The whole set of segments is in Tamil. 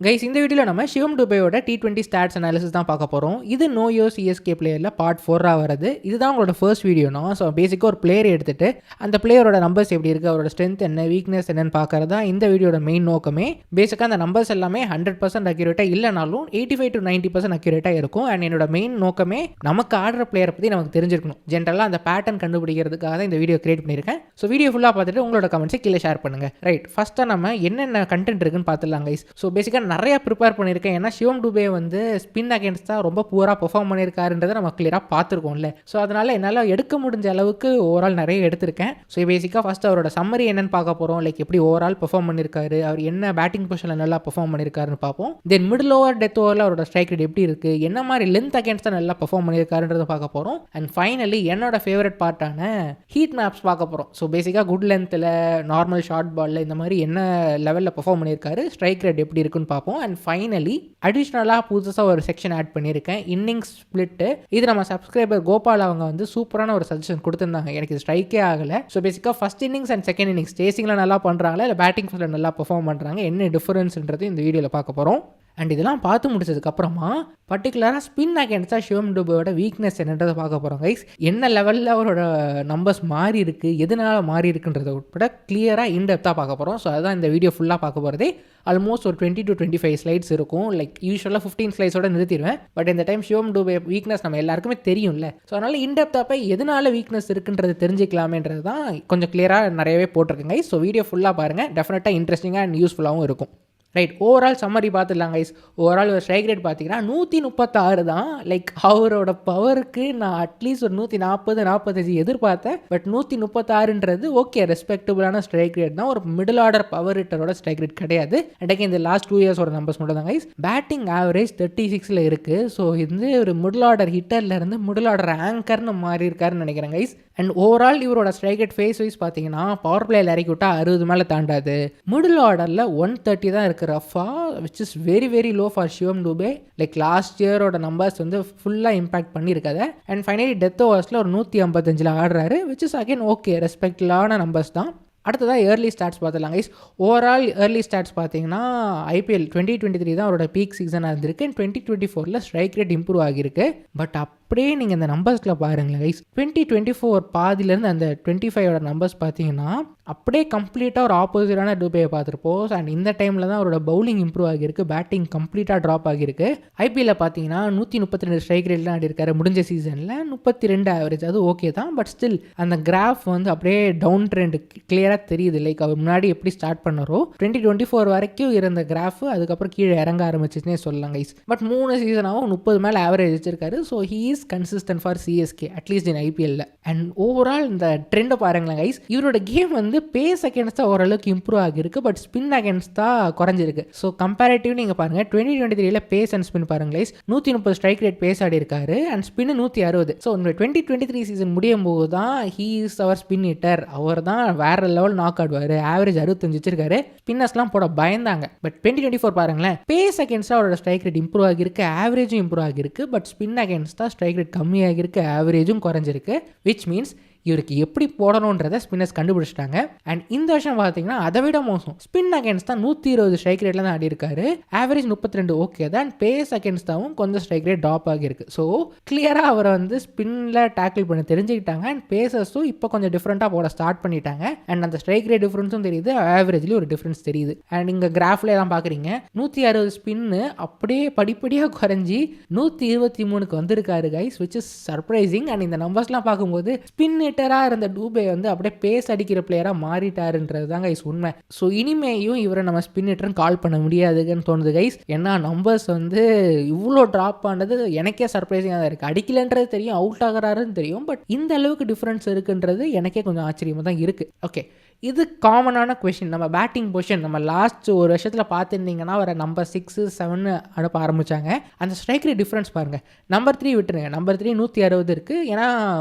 கைஸ் இந்த வீடியோவில் நம்ம சிவம் டுபேயோட T20 ஸ்டாட்ஸ் அனாலிசிஸ் தான் பார்க்க போகிறோம். இது நோயோ சிஎஸ்கே பிளேயரில் பார்ட் 4 வருது. இதுதான் உங்களோட ஃபர்ஸ்ட் வீடியோனா. ஸோ பேசிக்காக ஒரு பிளேயர் எடுத்துகிட்டு அந்த பிளேயரோட நம்பர்ஸ் எப்படி இருக்குது, அவரோட ஸ்ட்ரென்த் என்ன, வீக்னஸ் என்னன்னு பார்க்கறது தான் இந்த வீடியோட மெயின் நோக்கமே. பேசிக்காக அந்த நம்பர்ஸ் எல்லாமே 100% அக்யூரேட்டாக இல்லைனாலும் 85 to 90% அக்யூரேட்டாக இருக்கும். அண்ட் என்னோட மெயின் நோக்கமே நமக்கு ஆடுற பிளேயரை பற்றி நமக்கு தெரிஞ்சிருக்கணும். ஜென்ரலாக அந்த பேட்டர்ன் கண்டுபிடிக்கிறதுக்காக தான் இந்த வீடியோ கிரியேட் பண்ணியிருக்கேன். ஸோ வீடியோ ஃபுல்லாக பார்த்துட்டு உங்களோட கமெண்ட்ஸை கீழே ஷேர் பண்ணுங்கள். ரைட், ஃபஸ்ட்டாக நம்ம என்னென்ன கண்டென்ட் இருக்குன்னு பார்த்துடலாம் கைஸ். ஸோ பேசிக்காக நிறையா ப்ரிப்பேர் பண்ணியிருக்கேன். ஏன்னா சிவம் டுபே வந்து ஸ்பின் அகேன்ஸ்ட் தான் ரொம்ப பூராக பெர்ஃபார்ம் பண்ணியிருக்காருன்றதை நம்ம கிளியராக பார்த்துருக்கோம்ல. ஸோ அதனால் என்னால் எடுக்க முடிஞ்ச அளவுக்கு ஓவரால் நிறைய எடுத்திருக்கேன். ஸோ பேசிக்காக ஃபஸ்ட்டு அவரோட சம்மரி என்னன்னு பார்க்க போகிறோம். லைக் எப்படி ஓவரால் பெர்ஃபார்ம் பண்ணியிருக்காரு, அவர் என்ன பேட்டிங் பொசிஷனில் நல்லா பெர்ஃபார்ம் பண்ணியிருக்காருன்னு பார்ப்போம். தென் மிடில் ஓவர், டெத் ஓவரில் அவரோட ஸ்ட்ரைக் ரேட் எப்படி இருக்குது, என்ன மாதிரி லென்த் அகேன்ஸ்ட் தான் நல்லா பெர்ஃபார்ம் பண்ணியிருக்காருன்றதை பார்க்க போகிறோம். அண்ட் ஃபைனலி என்னோட ஃபேவரட் பார்ட்டான ஹீட் மேப்ஸ் பார்க்க போகிறோம். ஸோ பேசிக்காக குட் லென்த்தில், நார்மல் ஷார்ட் பாலில் இந்த மாதிரி என்ன லெவலில் பெர்ஃபார்ம் பண்ணியிருக்காரு, ஸ்ட்ரைக் ரேட் எப்படி இருக்குன்னு பார்ப்போம். அண்ட் ஃபைனலி அடிஷ்னலாக புதுசாக ஒரு செக்ஷன் ஆட் பண்ணியிருக்கேன், இன்னிங்ஸ் ஸ்பிளிட்டு. இது நம்ம சப்ஸ்கிரைபர் கோபால் அவங்க வந்து சூப்பரான ஒரு சஜஷன் கொடுத்துருந்தாங்க. எனக்கு இது ஸ்ட்ரைக்கே ஆகலை. ஸோ பேசிக்காக first innings and second innings சேசிங்கில் நல்லா பண்ணுறாங்களா இல்லை பேட்டிங் ஃபஸ்ட்டில் நல்லா பெர்ஃபார்ம் பண்ணுறாங்க, என்ன டிஃபரன்ஸ்ன்றது இந்த வீடியோவில் பார்க்க போகிறோம். அண்ட் இதெல்லாம் பார்த்து முடிச்சதுக்கப்புறமா பர்டிகுலராக ஸ்பின் அகேன்ஸ்டாக சிவம் டுபேயோட வீக்னஸ் என்னன்றதை பார்க்க போகிறோம் கைஸ். என்ன லெவலில் அவரோட நம்பர்ஸ் மாறி இருக்குது, எதனால் மாறி இருக்குன்றதை உட்பட கிளியராக இன்டெப்த்தாக பார்க்க போகிறோம். ஸோ அதுதான் இந்த வீடியோ ஃபுல்லாக பார்க்க போகிறதே. ஆல்மோஸ்ட் ஒரு 20 to 25 ஸ்லைட்ஸ் இருக்கும். லைக் யூஸ்வலாக 15 ஸ்லைட்ஸோட நிறுத்திடுவேன். பட் இந்த டைம் சிவம் டுபே வீக்னஸ் நம்ம எல்லாருக்குமே தெரியும்ல. ஸோ அதனால் இன்டெப்த்தாக போய் எதனால் வீக்னஸ் இருக்குன்றது தெரிஞ்சிக்கலாமேன்றது தான் கொஞ்சம் கிளியராக நிறையவே போட்டிருக்கேன் கைஸ். ஸோ வீடியோ ஃபுல்லாக பாருங்கள், டெஃபினட்டாக இன்ட்ரெஸ்டிங்காக அண்ட் யூஸ்ஃபுல்லாகவும் இருக்கும். ரைட், ஓவரால் சம்மரி பார்த்துடலாம் கைஸ். ஓவரால் ஒரு ஸ்ட்ரைக் ரேட் பார்த்தீங்கன்னா 136 தான். லைக் அவரோட பவருக்கு நான் அட்லீஸ்ட் ஒரு 140-45 எதிர்பார்த்தேன். பட் 136ன்றது ஓகே, ரெஸ்பெக்டபுளான ஸ்ட்ரைக் ரேட் தான். ஒரு மிடில் ஆர்டர் பவர் ஹிட்டரோட ஸ்ட்ரைக் ரேட் கிடையாது. எனக்கு இந்த லாஸ்ட் 2 இயர்ஸோட நம்பர்ஸ் மட்டும் தான் கைஸ். பேட்டிங் ஆவரேஜ் 36 இருக்குது. ஸோ இது ஒரு மிடில் ஆர்டர் ஹிட்டர்லேருந்து மிடில் ஆர்டர் ஆங்கர்னு மாறி இருக்காருன்னு நினைக்கிறேன் கைஸ். அண்ட் ஓவரால் இவரோட ஸ்ட்ரைக் ரேட் ஃபேஸ் வைஸ் பார்த்தீங்கன்னா பவர் பிளேயில் இறக்கி விட்டால் 60 மேலே தாண்டாது. மிடில் ஆர்டரில் 130 தான் இருக்குது ரஃபா, which is very very low for Shivam Dube. Like last இயரோட நம்பர்ஸ் வந்து ஃபுல்லாக இம்பாக்ட் பண்ணியிருக்காது. அண்ட் ஃபைனலி டெத் ஓவர்ஸில் ஒரு 155 ஆடுறாரு, விச் இஸ் அகேன் ஓகே, ரெஸ்பெக்டான நம்பர்ஸ் தான். அடுத்ததாக ஏர்லி ஸ்டாட்ஸ் பார்த்துலாம் கைஸ். ஓவரால் ஏர்லி ஸ்டாட்ஸ் பார்த்தீங்கன்னா IPL 2023 தான் அவரோட பீக் சீசனாக இருந்திருக்கு. 2024 ஸ்ட்ரைக் ரேட் இம்ப்ரூவ் ஆகியிருக்கு. பட் அப்படியே நீங்கள் இந்த நம்பர்ஸில் பாருங்களேன் கைஸ். 2024 பாதியிலேருந்து அந்த 25ஓட நம்பர்ஸ் பார்த்தீங்கன்னா அப்படியே கம்ப்ளீட்டாக ஒரு ஆப்போசிட்டான டுபேயை பார்த்துருப்போம். அண்ட் இந்த டைமில் தான் அவரோட பவுலிங் இம்ப்ரூவ் ஆகியிருக்கு, பேட்டிங் கம்ப்ளீட்டாக ட்ராப் ஆகியிருக்கு. IPL பார்த்தீங்கன்னா 132 ஸ்ட்ரைக் ரேட்லாம் ஆடிருக்காரு முடிஞ்ச சீசனில், 32 ஆவரேஜ். அது ஓகே தான். பட் ஸ்டில் அந்த கிராஃப் வந்து அப்படியே டவுன் ட்ரெண்ட் கிளியராக தெரியுது. லைக் அவர் முன்னாடி எப்படி ஸ்டார்ட் பண்ணாரோ 2024 வரைக்கும் இருந்த கிராஃப் அதுக்கப்புறம் கீழே இறங்க ஆரம்பிச்சுன்னே சொல்லலாம் கைஸ். பட் 3 சீசனாகவும் 30 மேலே ஆவரேஜ் வச்சிருக்காரு. So he is consistent for CSK at least in IPL. And overall இந்த ட்ரெண்டை பாருங்களேன் கைஸ். இவரோட கேம் வந்து பேஸ் அகேன்ஸ்ட் தான் ஓரளவுக்கு இம்ப்ரூவ் ஆகிருக்கு. பட் ஸ்பின் அகேன்ஸ்ட் தான் குறைஞ்சிருக்கு. ஸோ கம்பேரிட்டிவ் நீங்கள் பாருங்கள், 2023 பேஸ் அண்ட் ஸ்பின் பாருங்க கைஸ். 130 ஸ்ட்ரைக் ரேட் பேஸ் ஆடி இருக்காரு அண்ட் ஸ்பின் 160. ஸோ இந்த 2023 சீசன் முடியும் போது தான் ஹீ இஸ் அவர் ஸ்பின் ஹிட்டர். அவர் தான் வேற லெவல் நாக் ஆடுவார். ஆவரேஜ் 65 வச்சிருக்காரு. ஸ்பின்னர்ஸ்லாம் போட பயந்தாங்க. பட் 2024 பாருங்களேன், பேஸ் அகேன்ஸ்டாக அவரோட ஸ்ட்ரைக் ரேட் இம்ப்ரூவ் ஆகிருக்கு, ஆவரேஜும் இம்ப்ரூவ் ஆகிருக்கு. பட் ஸ்பின் அகேன்ஸ்டாக ஸ்ட்ரைக் ரேட் கம்மியாகிருக்கு, ஆவரேஜும் குறைஞ்சிருக்கு. விச் மீன்ஸ் இவருக்கு எப்படி போடணுன்றதை ஸ்பின்னர்ஸ் கண்டுபிடிச்சிட்டாங்க. அண்ட் இந்த வருஷம் பார்த்தீங்கன்னா அதை விட மோசம். ஸ்பின் அகேன்ஸ்ட் தான் 120 ஸ்ட்ரைக் ரேட்டில் தான் ஆடி இருக்காரு. ஆவரேஜ் 32 ஓகே தான். அண்ட் பேஸ் அகேன்ஸ்டாகவும் கொஞ்சம் ஸ்ட்ரைக் ரேட் ட்ராப் ஆகியிருக்கு. ஸோ கிளியராக அவரை வந்து ஸ்பின்னில் டேக்கிள் பண்ண தெரிஞ்சுக்கிட்டாங்க. அண்ட் பேசர்ஸும் இப்போ கொஞ்சம் டிஃப்ரெண்ட்டாக போட ஸ்டார்ட் பண்ணிட்டாங்க. அண்ட் அந்த ஸ்ட்ரைக் ரேட் டிஃப்ரென்ஸும் தெரியுது, ஆவரேஜ்லேயும் ஒரு டிஃப்ரென்ஸ் தெரியுது. அண்ட் இங்கே கிராஃப்ல தான் பார்க்குறீங்க, 160 ஸ்பின்னு அப்படியே படிப்படியாக குறைஞ்சி 123க்கு வந்திருக்காரு guys, which is surprising. And இந்த நம்பர்ஸ்லாம் பார்க்கும்போது ஸ்பின் இருந்த டூபே வந்து அப்படியே பேஸ் அடிக்கிற பிளேயராக மாறிட்டாருன்றது தான் கைஸ் உண்மை. ஸோ இனிமேயும் இவரை நம்ம ஸ்பின் ஹிட்டர்னு கால் பண்ண முடியாதுன்னு தோணுது கைஸ். ஏன்னா நம்பர்ஸ் வந்து இவ்வளோ ட்ராப் ஆனது எனக்கே சர்ப்ரைசிங்காக தான் இருக்குது. அடிக்கலன்றது தெரியும், அவுட் ஆகிறாருன்னு தெரியும். பட் இந்த அளவுக்கு டிஃப்ரென்ஸ் இருக்குன்றது எனக்கே கொஞ்சம் ஆச்சரியமாக தான் இருக்குது. ஓகே, இது காமனான கொஷின். நம்ம பேட்டிங் பொசிஷன் நம்ம லாஸ்ட் ஒரு வருஷத்தில் பார்த்துருந்தீங்கன்னா வர நம்பர் 6, 7 அனுப்ப ஆரம்பித்தாங்க. அந்த ஸ்ட்ரைக் ரேட் டிஃப்ரென்ஸ் பாருங்கள். நம்பர் 3 விட்டுருங்க, நம்பர் 3 160 இருக்குது. ஏன்னா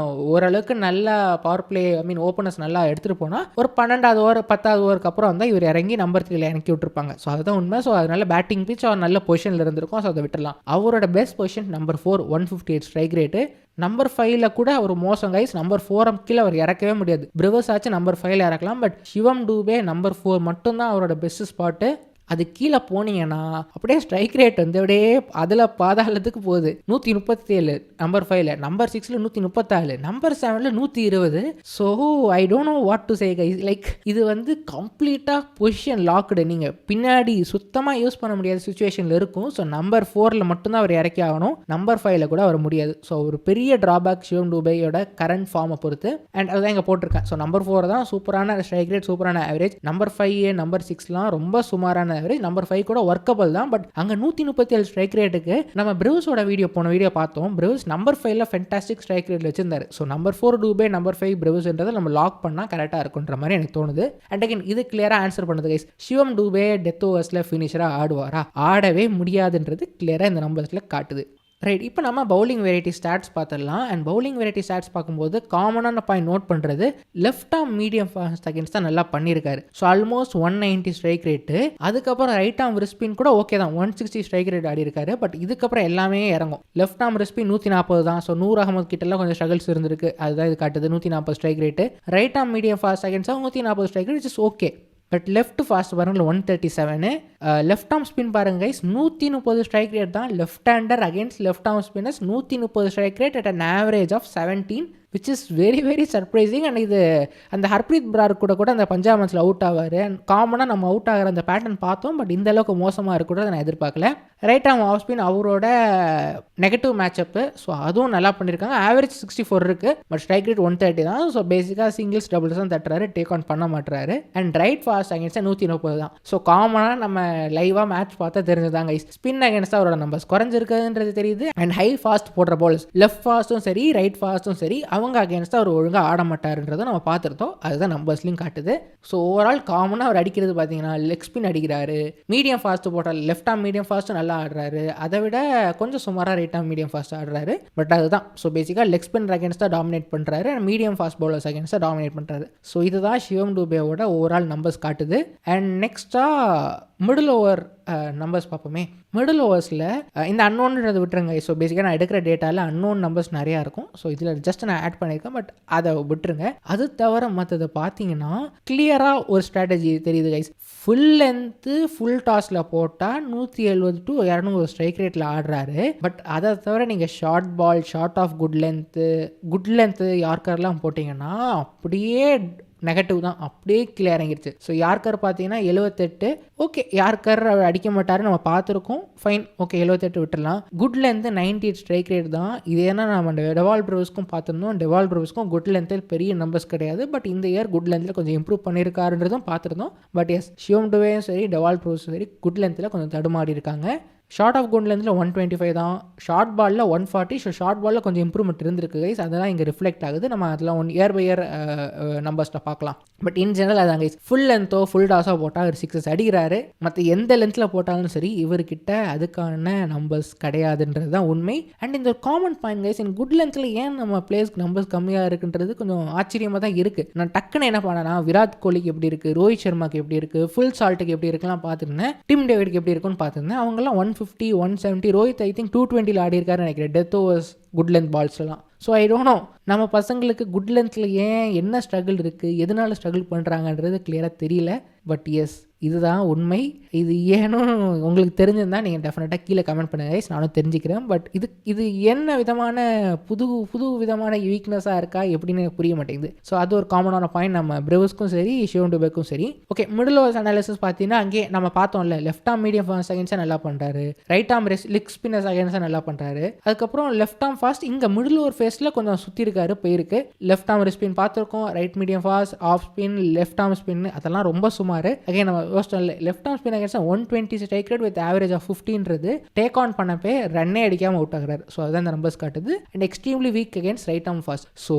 ஓரளவுக்கு நல்லா பவர் பிளே ஓப்பனர்ஸ் நல்லா எடுத்துகிட்டு போனால் ஒரு 12வது ஓவர் 10வது ஓவருக்கு அப்புறம் வந்து இவர் இறங்கி நம்பர் 3ல இறக்கி விட்டுருப்பாங்க. ஸோ அதுதான் உண்மை. ஸோ அதனால பேட்டிங் பிச் அவர் நல்ல பொசிஷனில் இருந்திருக்கும். ஸோ அதை விட்டுடலாம். அவரோட best position number 4, 158 strike rate. Number 5ல கூட ஒரு மோசம் கைஸ். நம்பர் 4 கீழே அவர் இறக்கவே முடியாது. பிரிவர்ஸ் ஆச்சு நம்பர் 5ல இறக்கலாம். பட் சிவம் டுபே நம்பர் 4 மட்டும்தான் அவரோட பெஸ்ட் ஸ்பாட்டு. அது கீழே போனீங்கன்னா அப்படியே ஸ்ட்ரைக் ரேட் வந்து அப்படியே அதில் பாதாளத்துக்கு போகுது. 137 நம்பர் 5ல, நம்பர் 6ல 134, நம்பர் 7ல 120. So I don't know what to say guys. Like இது வந்து கம்ப்ளீட்டாக பொசிஷன் லாக்டு. நீங்கள் பின்னாடி சுத்தமாக யூஸ் பண்ண முடியாத சுச்சுவேஷனில் இருக்கும். ஸோ நம்பர் 4ல் மட்டும்தான் அவர் இறக்கி ஆகணும், நம்பர் 5ல கூட வர முடியாது. ஸோ ஒரு பெரிய ட்ராபேக் சிவம் டுபேயோட கரண்ட் ஃபார்மை பொறுத்து. அண்ட் அதுதான் இங்கே போட்டிருக்கேன். ஸோ நம்பர் 4 தான் சூப்பரான ஸ்ட்ரைக் ரேட், சூப்பரான ஆவரேஜ். நம்பர் 5 நம்பர் 6லாம் ரொம்ப சுமாரான ஆவரேஜ். நம்பர் 5 கூட ஒர்க்கபிள் தான். பட் அங்கே 137 ஸ்ட்ரைக் ரேட்டுக்கு நம்ம பிரவுஸோட போன வீடியோ பார்த்தோம். பிரவுஸ் நம்பர் 5ல ஃபென்டாஸ்டிக் ஸ்ட்ரைக் ரேட் வச்சிருந்தாரு. ஸோ நம்பர் 4 டூபே, நம்பர் 5 பிரவுஸ்ன்றதை நம்ம லாக் பண்ணால் கரெக்டாக இருக்குன்ற மாதிரி எனக்கு தோணுது. அண்ட் அகைன் இது கிளியராக ஆன்சர் பண்ணுது கைஸ். சிவம் டூபே டெத் ஓவர்ஸில் ஃபினிஷராக ஆடுவாரா? ஆடவே முடியாதுன்றது கிளியராக இந்த நம்பர்ஸில் காட்டுது. ரைட், இப்போ நம்ம பவுலிங் வெரைட்டி ஸ்டாட்ஸ் பார்த்துடலாம். அண்ட் பவுலிங் வெரைட்டி ஸ்டாட்ஸ் பார்க்கும்போது காமனான பாயிண்ட் நோட் பண்ணுறது, left arm medium fast against தான் நல்லா பண்ணியிருக்காரு. So almost 190 strike rate. அதுக்கப்புறம் ரைட் ஆர்ம் ரிஸ்பின் கூட ஓகே தான், 160 ஸ்ட்ரைக் ரேட் ஆடி இருக்காரு. பட் இதுக்கப்புறம் எல்லாமே இறங்கும். லெஃப்ட் ஆர்ம் ரிஸ்பின் 140 தான். ஸோ நூர் அகமது கிட்டலாம் கொஞ்சம் ஸ்ட்ரகிள்ஸ் இருந்திருக்கு, அதுதான் இது காட்டுது. 140 strike rate. Right arm medium fast அகேன்ஸ்டாக 140 strike rate, it's okay. But left fast பாருங்கள் 137. லெஃப்ட் ஆர்ம் ஸ்பின் பாருங்க கைஸ், 130 ஸ்ட்ரைக் ரேட் தான். Left hander against left arm spinners 130 strike rate at an average of 17, which is very very surprising. And இது அந்த ஹர்ப்ரீத் பிரார் கூட அந்த பஞ்சாப் மேட்ச்சில் அவுட் ஆவார். அண்ட் காமனாக நம்ம அவுட் ஆகிற அந்த பேட்டர்ன் பார்த்தோம். பட் இந்த அளவுக்கு மோசமாக இருக்கக்கூடாது நான் எதிர்பார்க்கல. ரைட் ஆர்ம் ஆஃப் ஸ்பின் அவரோட நெகட்டிவ் மேட்சப்பு, ஸோ அதுவும் நல்லா பண்ணியிருக்காங்க. ஆவரேஜ் 64 இருக்குது, பட் ஸ்ட்ரைக் ரேட் 130 தான். ஸோ பேசிக்காக சிங்கிள்ஸ் டபுள்ஸ் தான் தட்டுறாரு, டேக் ஆன் பண்ண மாட்டுறாரு. அண்ட் ரைட் ஃபாஸ்ட் அகேன்ஸ்டாக 130 தான். ஸோ காமனாக நம்ம லைவாக மேட்ச் பார்த்தா தெரிஞ்சுதாங்க. ஸ்பின் அகேன்ஸ்டாக அவரோட நம்பர்ஸ் குறைஞ்சிருக்குன்றது தெரியுது. அண்ட் ஹை ஃபாஸ்ட் போடுற பால்ஸ், லெஃப்ட் ஃபாஸ்ட்டும் சரி ரைட் ஃபாஸ்ட்டும் சரி, அவங்க அகேன்ஸ்டாக அவர் ஒழுங்காக ஆட மாட்டாருன்றதை நம்ம பார்த்துருந்தோம். அதுதான் நம்பர்ஸ்லையும் காட்டுது. ஸோ ஓவரால் காமனாக அவர் அடிக்கிறது பார்த்தீங்கன்னா லெக் ஸ்பின் அடிக்கிறாரு, மீடியம் ஃபாஸ்ட் போட்டால் லெஃப்ட் ஆர்ம் மீடியம் ஃபாஸ்ட்டும் நல்லா ஆடுறாரு, அதை விட கொஞ்சம் சுமாராக ரைட் ஆர்ம் மீடியம் ஃபாஸ்ட் ஆடுறாரு. பட் அதுதான், ஸோ பேசிக்காக லெக் ஸ்பின் அகேன்ஸ்டாக டாமினேட் பண்ணுறாரு, அண்ட் மீடியம் ஃபாஸ்ட் பவுலர்ஸ் அகேன்ஸ்டாக டாமினேட் பண்ணுறாரு. ஸோ இதுதான் சிவம் டுபேவோட ஓவரால் நம்பர்ஸ் காட்டுது. அண்ட் நெக்ஸ்ட்டாக மிடில் ஓவர் நம்பர்ஸ் பார்ப்போமே. மிடில் ஓவர்ஸில் இந்த அன்னோன்றது விட்டுருங்க. ஸோ பேசிக்காக நான் எடுக்கிற டேட்டாவில் அன்னோன் நம்பர்ஸ் நிறையா இருக்கும். ஸோ இதில் ஜஸ்ட் நான் ஆட் பண்ணியிருக்கேன், பட் அதை விட்டுருங்க. அது தவிர மற்றதை பார்த்தீங்கன்னா கிளியராக ஒரு ஸ்ட்ராட்டஜி தெரியுது கைஸ். ஃபுல் லென்த்து ஃபுல் டாஸில் போட்டால் 170 to 200 ஸ்ட்ரைக் ரேட்டில் ஆடுறாரு. பட் அதை தவிர நீங்கள் short ball, short of good length யார்க்கர்லாம் போட்டிங்கன்னா அப்படியே நெகட்டிவ் தான், அப்படியே கீழே இறங்கிடுச்சு. ஸோ யார்கர் பார்த்தீங்கன்னா 78. ஓகே, யார்கர் அடிக்க மாட்டாரு நம்ம பார்த்துருக்கோம், ஃபைன், ஓகே 78 விட்டுடலாம். குட் லென்த்து 98 ஸ்ட்ரைக் ரேட் தான். இது ஏன்னா நம்ம டெவால் ப்ரூவ்ஸ்க்கும் பார்த்துருந்தோம். டெவால் ப்ரூவ்ஸ்க்கும் குட் லென்த்தில் பெரிய நம்பர்ஸ் கிடையாது. பட் இந்த இயர் குட் லென்த்தில் கொஞ்சம் இம்ப்ரூவ் பண்ணியிருக்காருன்றதும் பார்த்துருந்தோம். பட் எஸ், சிவம் டுவேயும் சரி டெவால் ப்ரூவ்ஸும் சரி குட் லென்த்தில் கொஞ்சம் தடுமாறி இருக்காங்க. ஷார்ட் ஆஃப் குட் லென்த்தில் 125 தான், ஷார்ட் பாலில் 140. ஸோ ஷார்ட் பாலில் கொஞ்சம் இம்ப்ரூவ்மெண்ட் இருந்திருக்கு கைஸ், அதெல்லாம் இங்கே ரிஃப்ளெக்ட் ஆகுது. நம்ம அதில் இயர் பை இயர் நம்பர்ஸில் பார்க்கலாம். பட் இன் ஜெனரல் அதான் கைஸ், ஃபுல் லென்த்தோ ஃபுல் டாஸாக போட்டால் ஒரு 6 அடிக்கிறாரு. மற்ற எந்த லென்த்தில் போட்டாலும் சரி இவர்கிட்ட அதுக்கான நம்பர்ஸ் கிடையாதுன்றது தான் உண்மை. அண்ட் இந்த காமன் பாயிண்ட் கைஸ், இந்த குட் லென்த்தில் ஏன் நம்ம பிளேஸ்க்கு நம்பர்ஸ் கம்மியாக இருக்குன்றது கொஞ்சம் ஆச்சரியமாக தான் இருக்குது. நான் டக்குன்னு என்ன பண்ணேன்னா, விராட் கோலிக்கு எப்படி இருக்குது, ரோஹித் சர்மாக்கு எப்படி இருக்குது, ஃபுல் சால்ட்டுக்கு எப்படி இருக்குலாம் பார்த்துருந்தேன், டிம் டேவிட்க்கு எப்படி இருக்குன்னு பார்த்துருந்தேன். அவங்கெல்லாம் 150, 170, ரோஹித் ஐ திங்க் 220 ஆடி இருக்காருன்னு நினைக்கிறேன் டெத் ஓவர்ஸ் குட் லென்த் பால்ஸ்லாம். ஸோ ஐ டோன்ட் நோ நம்ம பசங்களுக்கு குட் லென்த்தில் ஏன் என்ன ஸ்ட்ரகிள் இருக்குது, எதனால ஸ்ட்ரகிள் பண்ணுறாங்கன்றது கிளியராக தெரியல. பட் எஸ், இதுதான் உண்மை. இது ஏனும் உங்களுக்கு தெரிஞ்சிருந்தால் நீங்கள் டெஃபினட்டாக கீழே கமெண்ட் பண்ணுங்க, நானும் தெரிஞ்சுக்கிறேன். பட் இது என்ன விதமான புது விதமான வீக்னஸாக இருக்கா எப்படின்னு எனக்கு புரிய மாட்டேங்குது. ஸோ அது ஒரு காமனான பாயிண்ட் நம்ம பிரவுஸ்க்கும் சரி சிவம் டுபேக்கும் சரி. ஓகே, மிடில் ஓவர்ஸ் அனாலிசிஸ் பார்த்தீங்கன்னா அங்கேயே நம்ம பார்த்தோம்ல, லெஃப்ட் ஆர்ம் மீடியம் ஃபாஸ்ட் அகேன்ஸ்டாக நல்லா பண்ணுறாரு, ரைட் ஆர்ம் லெக் ஸ்பின்னர்ஸ் அகேன்ஸ்டாக நல்லா பண்ணுறாரு. அதுக்கப்புறம் லெஃப்ட் ஆர்ம் ஃபாஸ்ட் இங்கே மிடில் ஓவர் ஃபேஸில் கொஞ்சம் சுற்றி இருக்காரு, போயிருக்கு. லெஃப்ட் ஆர்ம் ஸ்பின் பார்த்துருக்கோம், right medium fast, off spin, left arm spin, அதெல்லாம் ரொம்ப சுமார். அகைன் நம்ம லெஃப்ட் ஆர்ம் ஸ்பின் அகேன்ஸ்டாக 120 strike rate with average of 15ன்றது டேக் ஆன் பண்ணப்பே ரன்னே அடிக்காமல் அவுட் ஆகிறாரு. ஸோ அதுதான் இந்த நம்பர்ஸ் காட்டுது. And extremely weak against right arm fast. So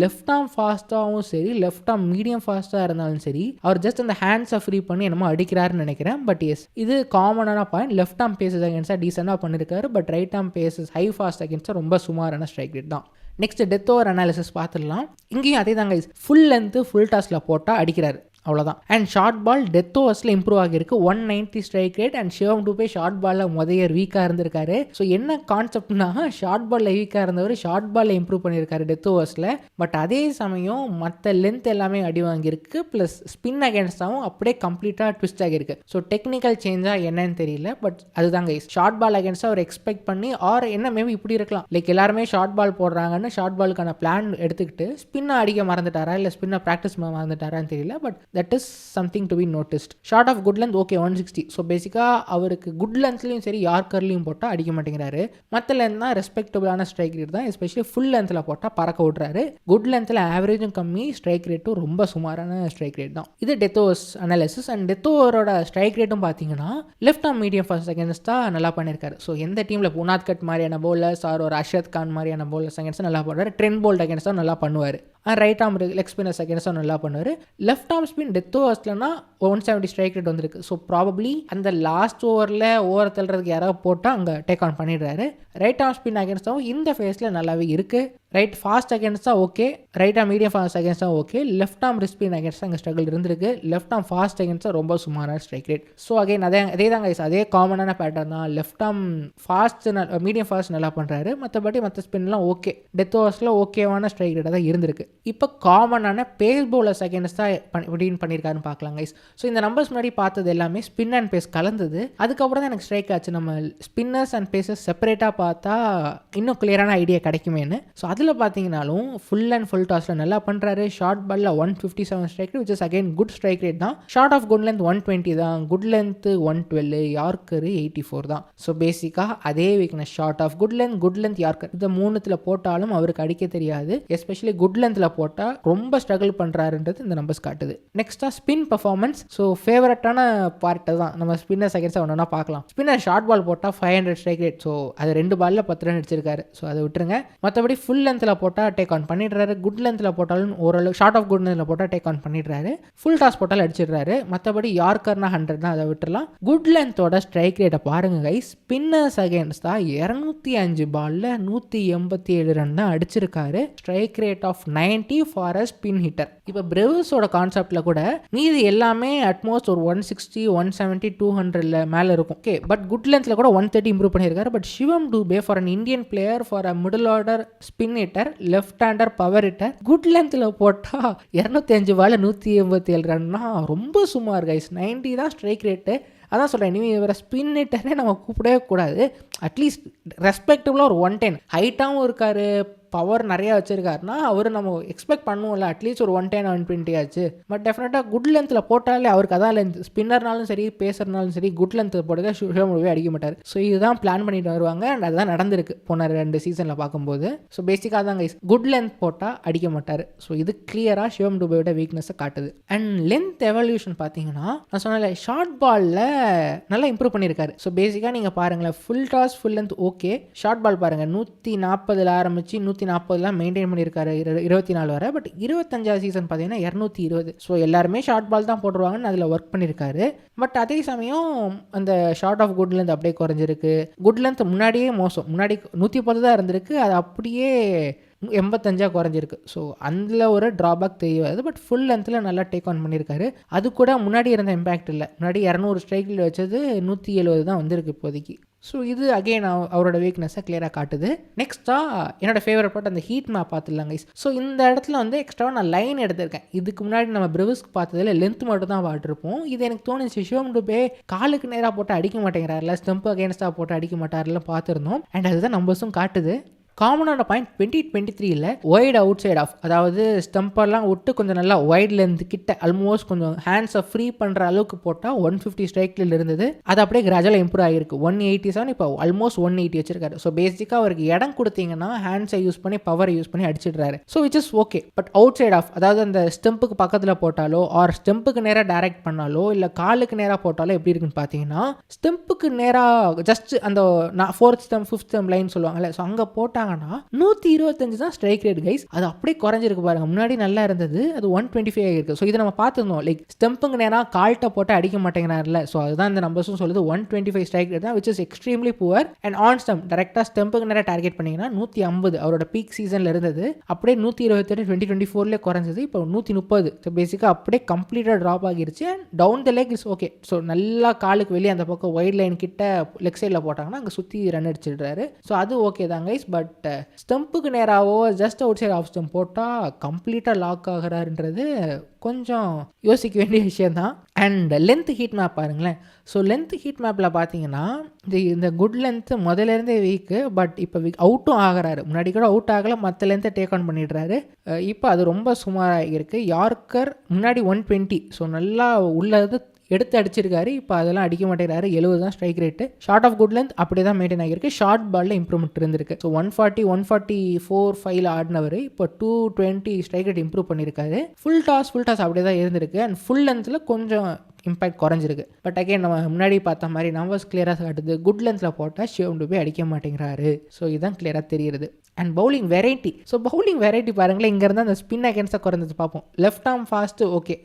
left arm ஃபாஸ்ட்டாகவும் சரி லெஃப்ட் ஆர்ம் மீடியம் ஃபாஸ்ட்டாக இருந்தாலும் சரி அவர் ஜஸ்ட் அந்த ஹேண்ட்ஸை ஃப்ரீ பண்ணி என்னமோ அடிக்கிறாருன்னு நினைக்கிறேன். பட் எஸ், இது காமனான பாயிண்ட். லெஃப்ட் ஆர்ம் பேசஸ் அகேன்ஸ்டாக டீசெண்டாக பண்ணியிருக்காரு. But right arm paces high fast அகேன்ஸ்டாக ரொம்ப சுமாரான ஸ்ட்ரைக் ரேட் தான். நெக்ஸ்ட் டெத் ஓவர் அனாலிசிஸ் பார்த்துடலாம். இங்கேயும் அதே தாங்க, ஃபுல் லென்த்து ஃபுல் டாஸில் போட்டால் அடிக்கிறாரு. அவ்வளோதான். அண்ட் ஷார்ட் பால் டெத் ஓவர்ஸில் இம்ப்ரூவ் ஆகியிருக்கு. 190 strike rate. And Shivam Dube short பாலில் முதல் வீக்காக இருந்திருக்காரு. ஸோ என்ன கான்செப்ட்னா, ஷார்ட் பாலில் வீக்காக இருந்தவர் ஷார்ட் பாலில் இம்ப்ரூவ் பண்ணியிருக்காரு டெத் ஓவர்ஸில். பட் அதே சமயம் மற்ற லென்த் எல்லாமே அடி வாங்கியிருக்கு. ப்ளஸ் ஸ்பின் அகேன்ஸ்டாகவும் அப்படியே கம்ப்ளீட்டாக ட்விஸ்ட் ஆகியிருக்கு. ஸோ டெக்னிக்கல் சேஞ்சாக என்னன்னு தெரியல. பட் அதுதாங்க ஷார்ட் பால் அகேன்ஸ்டாக அவர் எக்ஸ்பெக்ட் பண்ணி ஆர் என்ன மேபி இப்படி இருக்கலாம், லைக் எல்லாருமே ஷார்ட் பால் போடுறாங்கன்னு ஷார்ட் பாலுக்கான பிளான் எடுத்துக்கிட்டு ஸ்பின்னை அடிக்க மறந்துட்டாரா இல்லை ஸ்பின்னை ப்ராக்டிஸ் மறந்துட்டாரான்னு தெரியல. But that is something to be noticed. Short of good length okay 160. So பேசிக்காக அவருக்கு குட் லென்த்லையும் சரி யார்கர்லையும் போட்டால் அடிக்க மாட்டேங்கிறாரு. மற்ற லென்த் தான் ரெஸ்பெக்டபுளான ஸ்ட்ரைக் ரேட் தான். எஸ்பெஷலி ஃபுல் லென்த்தில் போட்டால் பறக்க விட்றாரு. குட் லென்த்தில் ஆவரேஜும் கம்மி, ஸ்ட்ரைக் ரேட்டும் ரொம்ப சுமாரான ஸ்ட்ரைக் ரேட் தான். இது death overs analysis. And death ஓவரோட ஸ்ட்ரைக் ரேட்டும் பார்த்தீங்கன்னா left arm medium fast against தான் நல்லா பண்ணியிருக்காரு. ஸோ எந்த டீமில் புனாத் கட் மாதிரியான பவுலர்ஸ் ஆர் ஒரு அர்ஷத் கான் மாதிரியான பவுலர்ஸ் அகேன்ஸ்ட் நல்லா பண்ணுவார். ட்ரெண்ட் போல்ட் அகேன்ஸ்ட் தான் நல்லா பண்ணுவார். Right arm leg spinners against நல்லா பண்ணுவார். லெஃப்ட் ஆர்ம் ஸ்பின் டெத் ஓவர்ஸ்லனா 170 ஸ்ட்ரைக் ரேட் வந்திருக்கு. ஸோ ப்ராபப்ளி அந்த லாஸ்ட் ஓவரில் ஓவர் தள்ளுறதுக்கு யாராவது போட்டால் அங்கே டேக் ஆன் பண்ணிடுறாரு. ரைட் ஆர்ம் ஸ்பின் அகேன்ஸ்டாகவும் இந்த ஃபேஸில் நல்லாவே இருக்குது. ரைட் ஃபாஸ்ட் அகேன்ஸ்டாக okay, right arm medium fast அகேன்ஸ்டாக ஓகே. லெஃப்ட் ஆர்ம் ஸ்பின் அகேன்ஸ்டாக அங்கே ஸ்ட்ரகிள் இருந்திருக்கு. லெஃப்ட் ஆர்ம் ஃபாஸ்ட் அகேன்ஸ்டாக ரொம்ப சுமாரான ஸ்ட்ரைக் ரேட். ஸோ அகைன் அதே தான் கைஸ், அதே காமனான பேட்டர்ன் தான். Left arm fast medium fast நல்லா பண்ணுறாரு. மற்றபடி மற்ற ஸ்பின்லாம் ஓகே, டெத் ஓவர்ஸில் ஓகேவான ஸ்ட்ரைக் ரேட்டாக தான் இருந்திருக்கு. இப்போ காமனான பேஸ் பவுலர்ஸ் அகேன்ஸ்ட் தான் இப்படின்னு பண்ணியிருக்காருன்னு பார்க்கலாம் கைஸ். ஸோ இந்த நம்பர்ஸ் முன்னாடி பார்த்தது எல்லாமே ஸ்பின் அண்ட் பேஸ் கலந்தது. அதுக்கப்புறம் தான் எனக்கு ஸ்ட்ரைக் ஆச்சு, நம்ம ஸ்பின்னர்ஸ் அண்ட் பேசஸ் செப்பரேட்டாக பார்த்தா இன்னும் கிளியரான ஐடியா கிடைக்குமேன்னு. ஸோ அதில் பார்த்தீங்கன்னாலும் ஃபுல் அண்ட் ஃபுல் டாஸில் நல்லா பண்ணுறாரு. ஷார்ட் பாலில் 157 strike rate, which is again good strike rate தான். ஷார்ட் ஆஃப் குட் லென்த் 120 தான், குட் லென்த் 112, யார்க்கர் 84 தான். ஸோ பேசிக்காக அதே weakness, short of good length yorker, இந்த மூணுத்தில் போட்டாலும் அவருக்கு அடிக்க தெரியாது. எஸ்பெஷலி குட் லென்த்தில் போட்டால் ரொம்ப ஸ்ட்ரகிள் பண்ணுறாருன்றது இந்த நம்பர்ஸ் காட்டுது. நெக்ஸ்ட்டாக ஸ்பின் பர்ஃபார்மன்ஸ். ஸோ ஃபேவரட்டான பார்ட்டை தான் நம்ம ஸ்பின்னர் செகண்ட்ஸாக ஒன்றா பார்க்கலாம். ஸ்பின்னர் ஷார்ட் பால் போட்டால் 500 ஸ்ட்ரைக் ரேட். ஸோ அது 2 பாலில் 10 ரன் அடிச்சிருக்காரு. ஸோ அதை விட்டுருங்க. மற்றபடி ஃபுல் லென்த்தில் போட்டால் டேக் ஆன் பண்ணிடுறாரு. குட் லென்த்தில் போட்டாலும் ஓரளவு, ஷார்ட் ஆஃப் குட் லென்த்தில் போட்டால் டேக் ஆன் பண்ணிடுறாரு. ஃபுல் டாஸ் போட்டாலும் அடிச்சிடுறாரு. மற்றபடி யார்கர்னா 100 தான், அதை விட்டுறலாம். குட் லென்த்தோட ஸ்ட்ரைக் ரேட்டை பாருங்க கைஸ். ஸ்பின்னர்ஸ் அகேன்ஸ்ட் தான் 205 பாலில் 187 ரன் தான் அடிச்சிருக்காரு. Strike rate of 90 for a spin hitter. இப்போ பிரேவர்ஸோட கான்செப்டில் கூட மீதி எல்லாமே அட்மோஸ்ட் ஒரு 160, 170, 200 மேலே இருக்கும். ஓகே, பட் குட் லென்த்தில் கூட 130 இம்ப்ரூவ் பண்ணியிருக்காரு. But Shivam Dube for an Indian player, for a middle order spin hitter, left hander power hitter, good லென்த்தில் போட்டால் 205 பாலில் 187 ரன்னா ரொம்ப சுமார் கைஸ். 90 தான் ஸ்ட்ரைக் ரேட்டு. அதான் சொல்கிறேன், இனிமேல் இவரை ஸ்பின் ஹிட்டரே நம்ம கூப்பிடவே கூடாது. அட்லீஸ்ட் ரெஸ்பெக்டபுளாக ஒரு 110, ஹைட்டாகவும் இருக்கார், பவர் நிறையா வச்சுருக்காருனா அவர் நம்ம எக்ஸ்பெக்ட் பண்ணுவோம்ல, அட்லீஸ்ட் ஒரு 110, 120 ஆச்சு. பட் டெஃபினட்டாக குட் லென்த்தில் போட்டாலே அவருக்கு அதான் லென்த். ஸ்பின்னர்னாலும் சரி பேசுறதுனாலும் சரி குட் லென்த் போடுறதா ஷிவம் அடிக்க மாட்டார். ஸோ இதுதான் பிளான் பண்ணிட்டு வருவாங்க. அண்ட் அதுதான் நடந்திருக்கு போன 2 சீசனில் பார்க்கும்போது. ஸோ பேசிக்காக தான் கைஸ், குட் லென்த் போட்டால் அடிக்க மாட்டார். ஸோ இது கிளியராக சிவம் டூபேயோட வீக்னஸை காட்டுது. அண்ட் லென்த் எவல்யூஷன் பார்த்தீங்கன்னா நான் சொன்னேன், ஷார்ட் பாலில் நல்லா இம்ப்ரூவ் பண்ணியிருக்காரு. ஸோ பேசிக்காக நீங்கள் பாருங்களேன், full toss full length okay. Short ball பாருங்கள், 140 ஆரம்பித்து 140 மெயின்டைன் பண்ணியிருக்காரு 24 வரை. பட் 25 சீசன் பார்த்தீங்கன்னா 220. ஸோ எல்லாருமே ஷார்ட் பால் தான் போட்டுருவாங்கன்னு அதில் ஒர்க் பண்ணியிருக்காரு. பட் அதே சமயம் அந்த ஷார்ட் ஆஃப் குட் லென்த் அப்படியே குறைஞ்சிருக்கு. குட் லென்த் முன்னாடியே மோசம், முன்னாடி 110 தான் இருந்திருக்கு, அது அப்படியே 85 குறைஞ்சிருக்கு. ஸோ அதில் ஒரு ட்ராபேக் தெரியாது. பட் ஃபுல் லென்த்தில் நல்லா டேக் ஆன் பண்ணியிருக்காரு. அது கூட முன்னாடி இருந்த இம்பேக்ட் இல்லை. முன்னாடி 200 ஸ்ட்ரைக்கில் வச்சது 170 தான் வந்திருக்கு இப்போதைக்கு. ஸோ இது அகெயின் அவரோட வீக்னஸை கிளியராக காட்டுது. நெக்ஸ்ட்டாக என்னோடய ஃபேவரட் பார்ட் அந்த ஹீட் மேப் பார்த்துடலாங்க. ஸோ இந்த இடத்துல வந்து எக்ஸ்ட்ராவாக நான் லைன் எடுத்திருக்கேன். இதுக்கு முன்னாடி நம்ம பிரவிஸ்க்கு பார்த்ததில் லென்த் மட்டும் தான் பார்த்துருப்போம். இது எனக்கு தோணுச்சு, சிவம் டூபே காலுக்கு நேராக போட்டு அடிக்க மாட்டேங்கிறாருல, ஸ்டெம்ப் அகேன்ஸ்டாக போட்டு அடிக்க மாட்டார்ல பார்த்துருந்தோம். அண்ட் அதுதான் நம்பர்ஸும் காட்டுது. காமனான point 2023 wide outside off, அதாவது ஸ்டம்பர்லாம் விட்டு கொஞ்சம் நல்லா ஒய்ட் லென்த் கிட்ட ஆல்மோஸ்ட் கொஞ்சம் ஹேண்ட்ஸை ஃப்ரீ பண்ணுற அளவுக்கு போட்டால் 150 ஸ்ட்ரைக்கில் இருந்தது. அது அப்படியே கிராஜுவலாக இம்ப்ரூவ் ஆகிருக்கு. 187 இப்போ ஆல்மோஸ்ட் 180 வச்சிருக்காரு. ஸோ பேசிக்காக அவருக்கு இடம் கொடுத்தீங்கன்னா ஹேண்ட்ஸை யூஸ் பண்ணி பவரை யூஸ் பண்ணி அடிச்சிடுறாரு. So which is okay. But outside off, அதாவது அந்த ஸ்டெம்புக்கு பக்கத்தில் போட்டாலோ ஆர் ஸ்டெம்புக்கு நேராக டைரக்ட் பண்ணாலோ இல்லை காலுக்கு நேராக போட்டாலோ எப்படி இருக்குன்னு பார்த்தீங்கன்னா, ஸ்டெம்புக்கு நேராக ஜஸ்ட் அந்த 4th stump 5th stump line சொல்லுவாங்கல்ல, ஸோ அங்கே போட்டால் போட்டாங்கன்னா 125 தான் ஸ்ட்ரைக் ரேட் கைஸ். அது அப்படியே குறைஞ்சிருக்கு பாருங்க. முன்னாடி நல்லா இருந்தது, அது 125 ஆகிருக்கு. ஸோ இதை நம்ம பார்த்துருந்தோம். லைக் ஸ்டெம்புக்கு நேரம் கால்ட்ட போட்டு அடிக்க மாட்டேங்கிறாருல. ஸோ அதுதான் இந்த நம்பர்ஸும் சொல்லுது. 125 ஸ்ட்ரைக் ரேட் தான், which is extremely poor. And on stump டேரெக்டாக ஸ்டெம்புக்கு நேரம் டார்கெட் பண்ணிங்கன்னா 150 அவரோட பீக் சீசனில் இருந்தது. அப்படியே 128 2024 குறைஞ்சது, இப்போ 130. ஸோ பேசிக்காக அப்படியே கம்ப்ளீட்டாக ட்ராப் ஆகிருச்சு. And down the leg is okay. So நல்லா காலுக்கு வெளியே அந்த பக்கம் வைட் லைன் கிட்ட லெக் சைடில் போட்டாங்கன்னா அங்கே சுற்றி ரன் அடிச்சிடுறாரு. ஸோ அது ஓகே தான் கைஸ். பட் ஸ்டெம்புக்கு நேராவோ just outside off stump போட்டால் கம்ப்ளீட்டாக லாக் ஆகிறாருன்றது கொஞ்சம் யோசிக்க வேண்டிய விஷயம் தான். அண்ட் லென்த் ஹீட் மேப் பாருங்களேன். ஸோ லென்த் ஹீட் மேப்பில் பார்த்தீங்கன்னா இந்த குட் லென்த்து முதலேருந்தே வீக்கு. பட் இப்போ அவுட்டும் ஆகிறாரு. முன்னாடி கூட அவுட் ஆகலை, மற்ற லென்த்தை டேக் ஆன் பண்ணிடுறாரு. இப்போ அது ரொம்ப சுமாராக இருக்குது. யார்க்கர் முன்னாடி 120. ஸோ நல்லா உள்ளது எடுத்து அடிச்சிருக்காரு. இப்போ அதெல்லாம் அடிக்க மாட்டேங்கிறாரு. 70 தான் strike rate. Short of good length அப்படி தான் மெயின்டைன் ஆகிருக்கு. ஷார்ட் பாலில் இம்ப்ரூவ்மெண்ட் இருந்திருக்கு. ஸோ 140 144 5 ஆடினவர் இப்போ 220 ஸ்ட்ரைக் ரேட் இம்ப்ரூவ் பண்ணியிருக்காரு. ஃபுல் டாஸ் அப்படியே தான் இருந்திருக்கு. அண்ட் ஃபுல் லென்த்தில் கொஞ்சம் இம்பாக்ட் குறைஞ்சிருக்கு. பட் அகைன் நம்ம முன்னாடி பார்த்த மாதிரி நம்பர்ஸ் கிளியராக காட்டுது. குட் லென்த்தில் போட்டால் ஷிவம் டுபே அடிக்க மாட்டேங்கிறாரு. ஸோ இதுதான் கிளியராக தெரியுது. And bowling variety. So bowling variety பாருங்களேன். இங்கேருந்து அந்த ஸ்பின் அகேன்ஸ்டாக குறைஞ்சது பார்ப்போம். Left arm fast okay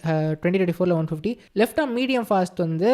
2024 150. Left arm medium fast வந்து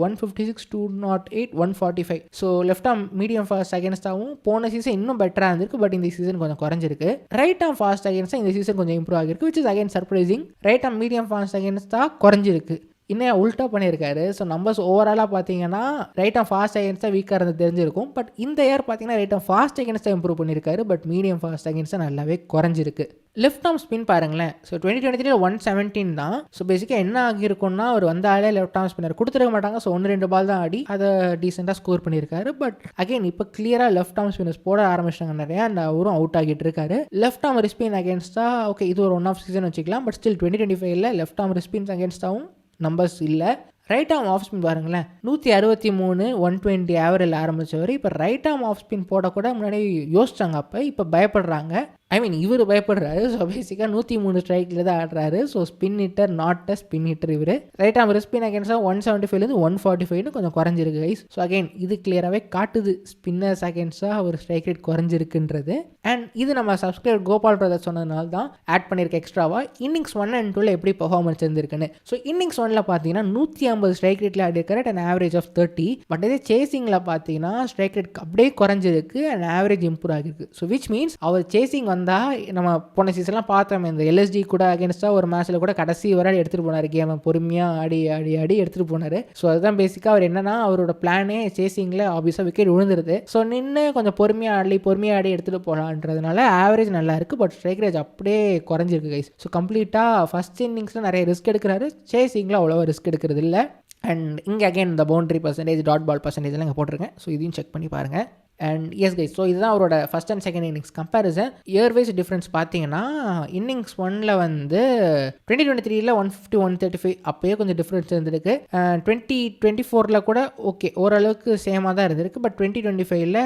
156 208 145. So left arm medium fast அகேன்ஸ்டாகவும் போன சீசன் இன்னும் பெட்டராக இருந்திருக்கு. பட் இந்த சீசன் கொஞ்சம் குறைஞ்சிருக்கு. ரைட் ஆர்ம் ஃபாஸ்ட் அகேன்ஸ்டாக இந்த சீசன் கொஞ்சம் இம்ப்ரூவ் ஆகிருக்கு, which is again surprising. Right arm medium fast அகேன்ஸ்டாக குறைஞ்சிருக்கு. இன்னும் உல்ட்டா பண்ணியிருக்காரு. ஸோ நம்பர்ஸ் ஓவராலாக பார்த்தீங்கன்னா ரைட் ஆஃப் ஃபாஸ்ட் அகேன்ஸ்டாக வீக்காக இருந்து தெரிஞ்சிருக்கும். பட் இந்த இயர் பார்த்தீங்கன்னா ரைட் ஆஃப் ஃபாஸ்ட் அகேன்ஸ்டாக இம்ப்ரூவ் பண்ணியிருக்காரு. பட் மீடியம் ஃபாஸ்ட் அகேன்ஸ்டாக நல்லாவே குறைஞ்சிருக்கு. லெஃப்ட் ஆர்ம் ஸ்பின் பாருங்களேன். ஸோ 2023 117 தான். ஸோ பேசிக்காக என்ன ஆகியிருக்கும்னா அவர் வந்தாலே லெஃப்ட் ஆர்ம் ஸ்பின்னர் கொடுத்துருக்க மாட்டாங்க. ஸோ 1-2 பால் தான் ஆடி அதை டீசெண்டாக ஸ்கோர் பண்ணியிருக்காரு. பட் அகைன் இப்போ கிளியராக லெஃப்ட் ஆர்ம் ஸ்பின்னர்ஸ் போட ஆரம்பிச்சிட்டாங்க நிறையா. அண்ட் அவரும் அவுட் ஆகிட்டு இருக்காரு. லெஃப்ட் ஆர்ம் ரிஸ்பின் அகேன்ஸ்டாக ஓகே இது ஒரு 1 ஆஃப் சீசன் வச்சுக்கலாம். But still 2025 left arm wrist spins அகேன்ஸ்டாகவும் நம்பர்ஸ் இல்லை. ரைட் ஆர்ம் ஆஃப் ஸ்பின் பாருங்களேன். 163 120 ஆவரேஜ் ஆரம்பித்தவர் இப்போ ரைட் ஆர்ம் ஆஃப் ஸ்பின் போடக்கூட முன்னாடி யோசிச்சாங்க. அப்போ இப்போ பயப்படுறாங்க. ஐ மீன் இவர் பயப்படுறாரு. ஸோ பேசிக்காக 103 ஸ்ட்ரைக்கில் தான் ஆடுறாரு. So spin hitter not a spin hitter இவர். ரைட் ஆர்ம் ஸ்பின் அகேன்ஸ்டாக 175 145 கொஞ்சம் குறைஞ்சிருக்கு கைஸ். ஸோ அகைன் இது கிளியராகவே காட்டுது ஸ்பின்னர்ஸ் அகேன்ஸ்டாக ஒரு ஸ்ட்ரைக் ரேட் குறைஞ்சிருக்குன்றது. அண்ட் இது நம்ம சப்ஸ்கிரைபர் கோபால் பிரதர் சொன்னதுனால தான் ஆட் பண்ணியிருக்க எக்ஸ்ட்ராவாக இன்னிங்ஸ் 1 and 2 எப்படி பெர்ஃபார்மன்ஸ் இருந்திருக்குன்னு. ஸோ இன்னிங்ஸ் 1 பார்த்தீங்கன்னா 150 ஸ்ட்ரைக் ரேட்டில் ஆடி இருக்காரு அண்ட் ஆவரேஜ் ஆஃப் 30. பட் இதே சேசிங்கில் பார்த்தீங்கன்னா ஸ்ட்ரைக் ரேட் அப்படியே குறைஞ்சிருக்கு அண்ட் ஆவரேஜ் இம்ப்ரூவ் ஆகிருக்கு. ஸோ விச் மீன்ஸ் அவர் சேசிங் வந்தால் நம்ம போன சீசன்லாம் பார்த்தோம். இந்த எல்எஸ்டி கூட அகேன்ஸ்டாக ஒரு மேட்ச்சில் கூட கடைசி வரை எடுத்துகிட்டு போனார். கேமை பொறுமையாக ஆடி எடுத்துகிட்டு போனார். ஸோ அதுதான் பேசிக்காக அவர் என்னன்னா அவரோட பிளானே சேசிங்கில் ஆப்வியஸாக விக்கெட் விழுந்துருது. ஸோ நின்று கொஞ்சம் பொறுமையாக ஆடி எடுத்துகிட்டு போகலான்றதுனால ஆவரேஜ் நல்லா இருக்குது. பட் ஸ்ட்ரைக் ரேட் அப்படியே குறைஞ்சிருக்கு கைஸ். ஸோ கம்ப்ளீட்டாக ஃபஸ்ட் இன்னிங்ஸில் நிறைய ரிஸ்க் எடுக்கிறாரு. சேசிங்கில் அவ்வளோவா ரிஸ்க் எடுக்கிறது இல்லை. அண்ட் இங்கே அகைன் இந்த பவுண்டரி பர்சன்டேஜ் டாட் பால் பர்சன்டேஜ்லாம் இங்கே போட்டிருக்கேன். ஸோ இதையும் செக் பண்ணி பாருங்கள். அண்ட் எஸ் கைஸ், ஸோ இதுதான் அவரோட first and second innings comparison. Year wise difference பார்த்தீங்கன்னா இன்னிங்ஸ் 1 வந்து 2023 150 135 அப்போயே கொஞ்சம் டிஃப்ரென்ஸ் இருந்திருக்கு. 2024 கூட ஓகே ஓரளவுக்கு சேமாக தான் இருந்திருக்கு. பட் 2025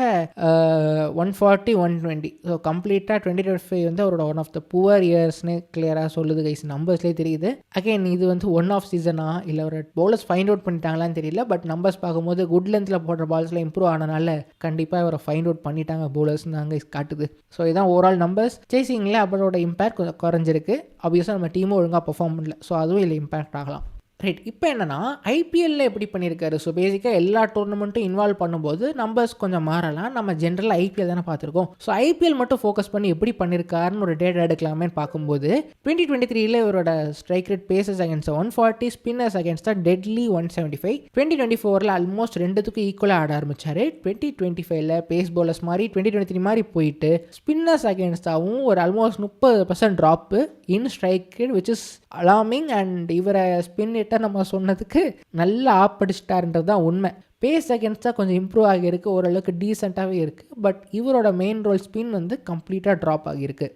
140 120. ஸோ கம்ப்ளீட்டாக 2025 வந்து அவரோட ஒன் ஆஃப் த புவர் இயர்ஸ்னு கிளியராக சொல்லுது கைஸ். நம்பர்ஸ்லேயே தெரியுது. அகைன் இது வந்து ஒன் ஆஃப் சீசனா இல்லை ஒரு பவுலர்ஸ் ஃபைண்ட் அவுட் பண்ணிட்டாங்களான்னு தெரியல. பட் நம்பர்ஸ் பார்க்கும்போது குட் லென்த்தில் போடுற பால்ஸ்லாம் இம்ப்ரூவ் ஆனனால கண்டிப்பாக அவரை ஃபைண்ட் அவுட் பண்ணிட்டாங்க பவுலர்ஸ் நாங்கள் காட்டுது. ஸோ இதான் ஓவரால் நம்பர்ஸ். சேசிங்கில் அவரோட இம்பேக்ட் கொஞ்சம் குறைஞ்சிருக்கு. ஆப்வியஸாக நம்ம டீமும் ஒழுங்காக பெர்ஃபார்ம் பண்ணல. ஸோ அதுவும் இதில் இம்பேக்ட் ஆகலாம். ரைட், இப்போ என்னன்னா ஐபிஎல்ல எப்படி பண்ணியிருக்காரு. ஸோ பேசிக்காக எல்லா டோர்னமெண்ட்டும் இன்வால்வ் பண்ணும்போது நம்பர்ஸ் கொஞ்சம் மாறலாம். நம்ம ஜென்ரலாக ஐபிஎல் தானே பார்த்துருக்கோம். ஸோ ஐபிஎல் மட்டும் ஃபோக்கஸ் பண்ணி எப்படி பண்ணியிருக்காருன்னு ஒரு டேட்டா எடுக்கலாமே பார்க்கும்போது 2023 இவரோட strike rate paces against 140, spinners against deadly 175. 2024 almost ரெண்டுத்துக்கும் ஈக்குவலாக ஆட ஆரம்பிச்சாரு. 2025 பேஸ் பவுலர்ஸ் மாதிரி 2023 மாதிரி போயிட்டு ஸ்பின்னர்ஸ் அகேன்ஸ்டாகவும் ஒரு almost 30% drop in strike rate, which is alarming. And இவரை ஸ்பின் நம்ம சொன்னதுக்கு நல்ல ஆப்படிச்சிட்டாருன்றது தான் உண்மை. பேஸ் அகேன்ஸ்டாக கொஞ்சம் இம்ப்ரூவ் ஆகியிருக்கு, ஓரளவுக்கு டீசெண்டாகவே இருக்குது. பட் இவரோட மெயின் ரோல் ஸ்பின் வந்து கம்ப்ளீட்டாக ட்ராப் ஆகியிருக்கு.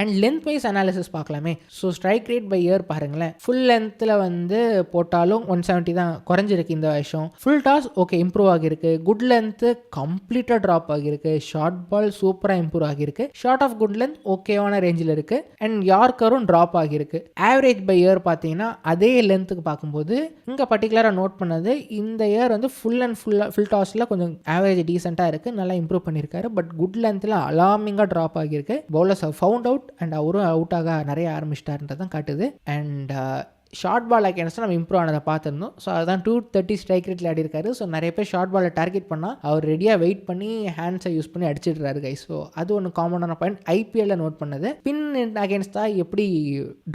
அண்ட் லென்த் வைஸ் அனாலிசிஸ் பார்க்கலாமே. So strike rate by year பாருங்களேன், ஃபுல் லென்த்தில் வந்து போட்டாலும் 170 தான் குறைஞ்சிருக்கு இந்த வருஷம். ஃபுல் டாஸ் ஓகே இம்ப்ரூவ் ஆகியிருக்கு. குட் லென்த்து கம்ப்ளீட்டாக ட்ராப் ஆகியிருக்கு. ஷார்ட் பால் சூப்பராக இம்ப்ரூவ் ஆகியிருக்கு. ஷார்ட் ஆஃப் குட் லென்த் ஓகேவான ரேஞ்சில் இருக்குது. அண்ட் யார்க்கரும் ட்ராப் ஆகியிருக்கு. ஆவரேஜ் பை இயர் பார்த்தீங்கன்னா அதே லென்த்துக்கு பார்க்கும்போது இங்கே பர்டிகுலராக நோட் பண்ணது இந்த இயர் வந்து ஃபுல் அண்ட் ஃபுல் டாஸில் கொஞ்சம் ஆவரேஜ் டீசெண்டாக இருக்குது, நல்லா இம்ப்ரூவ் பண்ணியிருக்காரு. பட் குட் லென்த்தில் அலார்மிங்காக ட்ராப் ஆகியிருக்கு. பவுலர்ஸ் ஃபவுண்ட் அவுட் அண்ட் அவரும் அவுட் ஆக நிறைய ஆரம்பிச்சிட்டாருன்றது தான் காட்டுது. அண்ட் ஷார்ட் பால் அகேன்ஸ்டாக நம்ம இம்ப்ரூவ் ஆனதை பார்த்துருந்தோம். ஸோ அதுதான் 230 ஸ்ட்ரைக் ரேட்டில் ஆடிருக்காரு. ஸோ நிறைய பேர் ஷார்ட் பாலை டார்கெட் பண்ணால் அவர் ரெடியாக வெயிட் பண்ணி ஹேண்ட்ஸை யூஸ் பண்ணி அடிச்சிடுறாரு கைஸ். ஸோ அது ஒன்று காமனான பாயிண்ட். ஐபிஎல்ல நோட் பண்ணது பின் அகேன்ஸ்டாக எப்படி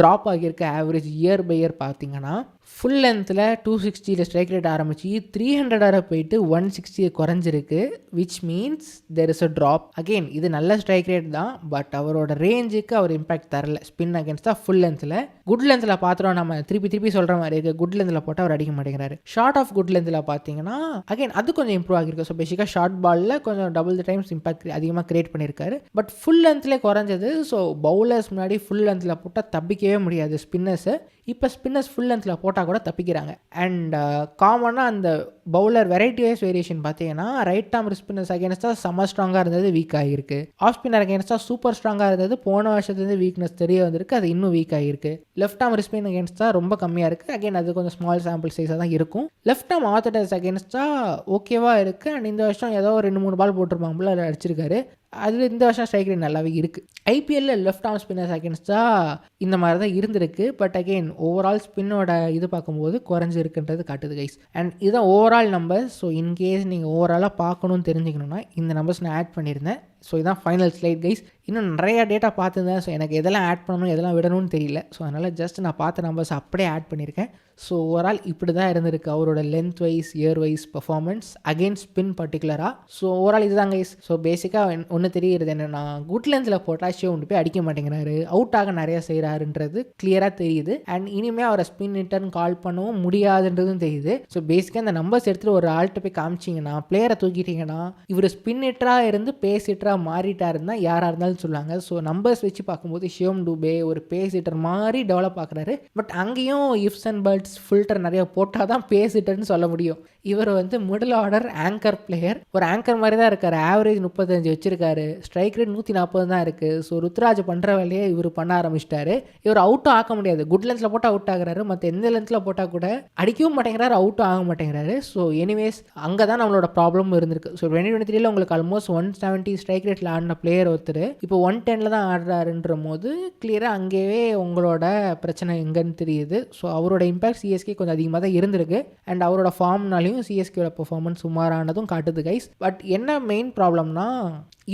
ட்ராப் ஆகியிருக்க ஆவரேஜ் இயர் பை இயர் பார்த்தீங்கன்னா ஃபுல் லென்த்தில் 260 ஸ்ட்ரைக் ரேட் ஆரம்பிச்சு 300 போயிட்டு 160 குறைஞ்சிருக்கு. Which means there is a drop. Again இது நல்ல ஸ்ட்ரைக் ரேட் தான், பட் அவரோட ரேஞ்சுக்கு அவர் இம்பாக்ட் தரல ஸ்பின் அகேன்ஸ்டாக ஃபுல் லென்த்தில். குட் லென்த்தில் பார்த்துறோம், நம்ம திருப்பி சொல்கிற மாதிரி இருக்குது. குட் லென்த்தில் போட்டால் அவர் அடிக்க மாட்டேங்கிறாரு. ஷார்ட் ஆஃப் குட் லென்த்தில் பார்த்தீங்கன்னா அகைன் அது கொஞ்சம் இம்ப்ரூவ் ஆகிருக்கு. ஸோ பேசிக்காக ஷார்ட் பாலில் கொஞ்சம் டபுள் த டைம்ஸ் இம்பாக்ட் அதிகமாக கிரியேட் பண்ணியிருக்காரு. பட் ஃபுல் லென்த்தில் குறைஞ்சது. ஸோ பவுலர்ஸ் முன்னாடி ஃபுல் லென்த்தில் போட்டால் தப்பிக்கவே முடியாது ஸ்பின்னர்ஸு. இப்போ ஸ்பின்னர்ஸ் ஃபுல் லென்த்தில் போட்டால் கூட தப்பிக்கிறாங்க. அண்ட் காமனாக அந்த பவுலர் வெரைட்டி வைஸ் வேரியேஷன் பார்த்தீங்கன்னா ரைட் ஆர்ம் ஸ்பின்னர்ஸ் அகேன்ஸ்டாக செம்ம ஸ்ட்ராங்காக இருந்தது, வீக் ஆகிருக்கு. ஆஃப் ஸ்பின்னர் அகேன்ஸ்டாக சூப்பர் ஸ்ட்ராங்காக இருந்தது, போன வருஷத்துலேருந்து வீக்னஸ் தெரிய வந்திருக்கு, அது இன்னும் வீக் ஆகிருக்கு. லெஃப்ட் ஆர்ம் ஸ்பின் அகேன்ஸ்டாக ரொம்ப கம்மியாக இருக்குது. அகைன் அது கொஞ்சம் ஸ்மால் சாம்பிள் சைஸாக தான் இருக்கும். லெஃப்ட் ஆர்ம் ஆர்த்தடாக்ஸ் அகேன்ஸ்டாக ஓகேவாக இருக்குது. அண்ட் இந்த வருஷம் ஏதோ 2-3 பால் போட்டிருப்பாங்களோ அதை அடிச்சிருக்காரு. அது இந்த வருஷம் ஸ்ட்ரைக் ரேட் நல்லாவே இருக்குது. ஐபிஎல்ல லெஃப்ட் ஆர்ம் ஸ்பின்னர்ஸ் அகேன்ஸ்டாக இந்த மாதிரி தான் இருந்திருக்கு. பட் அகெயின் ஓவரால் ஸ்பின்னோட இது பார்க்கும்போது குறைஞ்சிருக்குன்றது காட்டுது கைஸ். அண்ட் இதுதான் ஓவரால் நம்பர்ஸ். ஸோ இன்கேஸ் நீங்கள் ஓவராலாக பார்க்கணுன்னு தெரிஞ்சுக்கணுன்னா இந்த நம்பர்ஸ் நான் ஆட் பண்ணியிருந்தேன். ஸோ இதான் ஃபைனல் ஸ்லைட் கைஸ். இன்னும் நிறையா டேட்டா பார்த்துருந்தேன். ஸோ எனக்கு எதெல்லாம் ஆட் பண்ணணும் எதெல்லாம் விடணும்னு தெரியல. ஸோ அதனால் ஜஸ்ட் நான் பார்த்த நம்பர்ஸ் அப்படியே ஆட் பண்ணியிருக்கேன். ஸோ ஓவரால் இப்படி தான் இருந்திருக்கு அவரோட length wise year wise performance again spin பர்டிகுலராக. ஸோ ஓவரால் இதுதான் கைஸ். ஸோ பேசிக்காக ஒன்று தெரியுறது என்னென்னா குட் லென்த்தில் போட்டால் ஷிவ் போய் அடிக்க மாட்டேங்கிறாரு, அவுட் ஆக நிறையா செய்கிறாருன்றது கிளியராக தெரியுது. அண்ட் இனிமேல் அவரை ஸ்பின் ரிட்டர்ன் கால் பண்ணவும் முடியாதுன்றதும் தெரியுது. ஸோ பேசிக்காக இந்த நம்பர்ஸ் எடுத்துகிட்டு ஒரு ஆள்கிட்ட போய் காமிச்சிங்கன்னா பிளேயரை தூக்கிட்டிங்கன்னா இவர் ஸ்பின் ஹிட்டராக இருந்து பேஸ் ஹிட்டராக மாறிட்டாருன்னு தான் யாராக இருந்தாலும் சொல்லுவாங்க. ஸோ நம்பர்ஸ் வச்சு பார்க்கும்போது ஷிவம் டூபே ஒரு பேஸ் ஹிட்டர் மாதிரி டெவலப் ஆக்குறாரு. பட் அங்கேயும் இஃப்ஸ் அண்ட் பட்ஸ் ஃபில்டர் நிறைய போட்டால் தான் பேஸ் ஹிட்டர்னு சொல்ல முடியும். இவர் வந்து மிடில் ஆர்டர் ஆங்கர் பிளேயர், ஒரு ஆங்கர் மாதிரி தான் இருக்கார். ஆவரேஜ் 35 வச்சிருக்காரு, ஸ்ட்ரைக் ரேட் 140 தான் இருக்குது. ஸோ ருத்ராஜ் பண்ணுற வேலையை இவர் பண்ண ஆரம்பிச்சிட்டாரு. இவர் அவுட்டும் ஆக்க முடியாது. குட் லென்ஸில் போட்டால் அவுட் ஆகுறாரு, மற்ற எந்த லென்ஸில் போட்டால் கூட அடிக்கவும் மாட்டேங்கிறாரு, அவுட்டும் ஆக மாட்டேங்கிறாரு. ஸோ எனிவேஸ் அங்கே தான் நம்மளோட ப்ராப்ளம் இருந்திருக்கு. ஸோ 2023 உங்களுக்கு ஆல்மோஸ்ட் 170 ஸ்ட்ரைக் ரேட்டில் ஆடின பிளேயர் ஒருத்தர் இப்போ 110 தான் ஆடுறாருன்ற போது கிளியராக அங்கேயே உங்களோட பிரச்சனை எங்கன்னு தெரியுது. ஸோ அவரோட இம்பாக்ட் சிஎஸ்கே கொஞ்சம் அதிகமாக தான் இருந்திருக்கு. அண்ட் அவரோட ஃபார்ம்னாலையும் சிஎஸ்கேயோட பெர்ஃபார்மன்ஸ் சுமாரானதும் காட்டுது கைஸ். பட் என்ன மெயின் ப்ராப்ளம்னா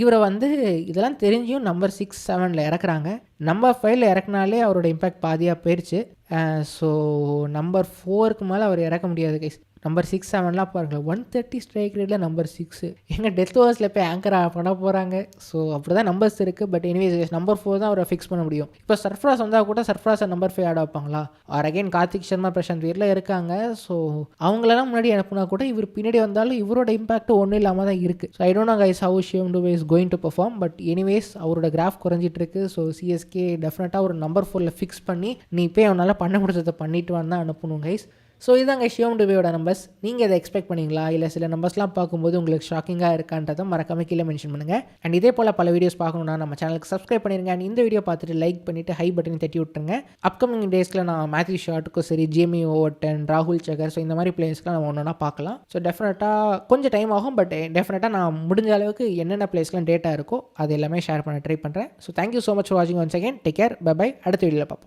இவரை வந்து இதெல்லாம் தெரிஞ்சும் நம்பர் 6-7 இறக்குறாங்க. நம்பர் 5 இறக்குனாலே அவரோட இம்பாக்ட் பாதியாக போயிடுச்சு. ஸோ நம்பர் 4க்கு மேலே அவர் இறக்க முடியாது கைஸ். நம்பர் 6-7 பாருங்களேன், 130 ஸ்ட்ரைக் ரேட்டில் நம்பர் 6 எங்கள் டெத் ஓவர்ஸில் போய் ஆங்கர் பண்ண போகிறாங்க. ஸோ அப்படி தான் நம்பர்ஸ் இருக்குது. பட் எனிவேஸ் நம்பர் 4 தான் அவரை ஃபிக்ஸ் பண்ண முடியும். இப்போ சர்ஃப்ராஸ் வந்தால் கூட சர்ஃப்ராஸை நம்பர் 5 ஆட வைப்பாங்களா? ஆர் அகைன் கார்த்திக் சர்மா, பிரசாந்த் வீரில் இருக்காங்க. ஸோ அவங்களெல்லாம் முன்னாடி அனுப்புனா கூட இவர் பின்னாடி வந்தாலும் இவரோட இம்பாக்ட் ஒன்றும் இல்லாமல் தான் இருக்குது. So I don't no guys how Shivam Dube is going to perform. But anyways அவரோட கிராஃப் குறைஞ்சிட்டு இருக்கு. ஸோ சிஎஸ்கே டெஃபினட்டாக ஒரு நம்பர் 4 ஃபிக்ஸ் பண்ணி நீ இப்போ அவனால் பண்ண முடிஞ்சதை பண்ணிட்டு வந்தால் அனுப்பணும் கைஸ். ஸோ இதாங்க ஷிவம் டூபேயோட நம்பர்ஸ். நீங்கள் இதை எக்ஸ்பெக்ட் பண்ணிங்களா? இல்லை சில நம்பர்ஸ்லாம் பார்க்கும்போது உங்களுக்கு ஷாக்கிங்காக இருக்கான்றதை மறக்காம கீழே மென்ஷன் பண்ணுங்கள். அண்ட் இதே போல் பல வீடியோஸ் பார்க்கணுன்னா நம்ம சேனலுக்கு சப்ஸ்கிரைப் பண்ணிடுங்க. அண்ட் இந்த வீடியோ பார்த்துட்டு லைக் பண்ணிவிட்டு ஹை பட்டனை தட்டி விட்டுருங்க. அப்கமிங் டேஸில் நான் மேத்யூ ஷாட்டுக்கும் சரி, ஜேமி ஓவர்டன், ராகுல் சகர், ஸோ இந்த மாதிரி பிளேயர்ஸ்லாம் நம்ம ஒன்றா பார்க்கலாம். ஸோ டெஃபினட்டாக கொஞ்சம் டைம் ஆகும். பட் டெஃபினட்டாக நான் முடிஞ்ச அளவுக்கு என்னென்ன பிளேஸ்லாம் டேட்டா இருக்கோ அது எல்லாமே ஷேர் பண்ண ட்ரை பண்ணுறேன். So thank you so much for வாட்சிங் once again. Take care, bye bye. அடுத்த வீடியோவில் பார்ப்போம்.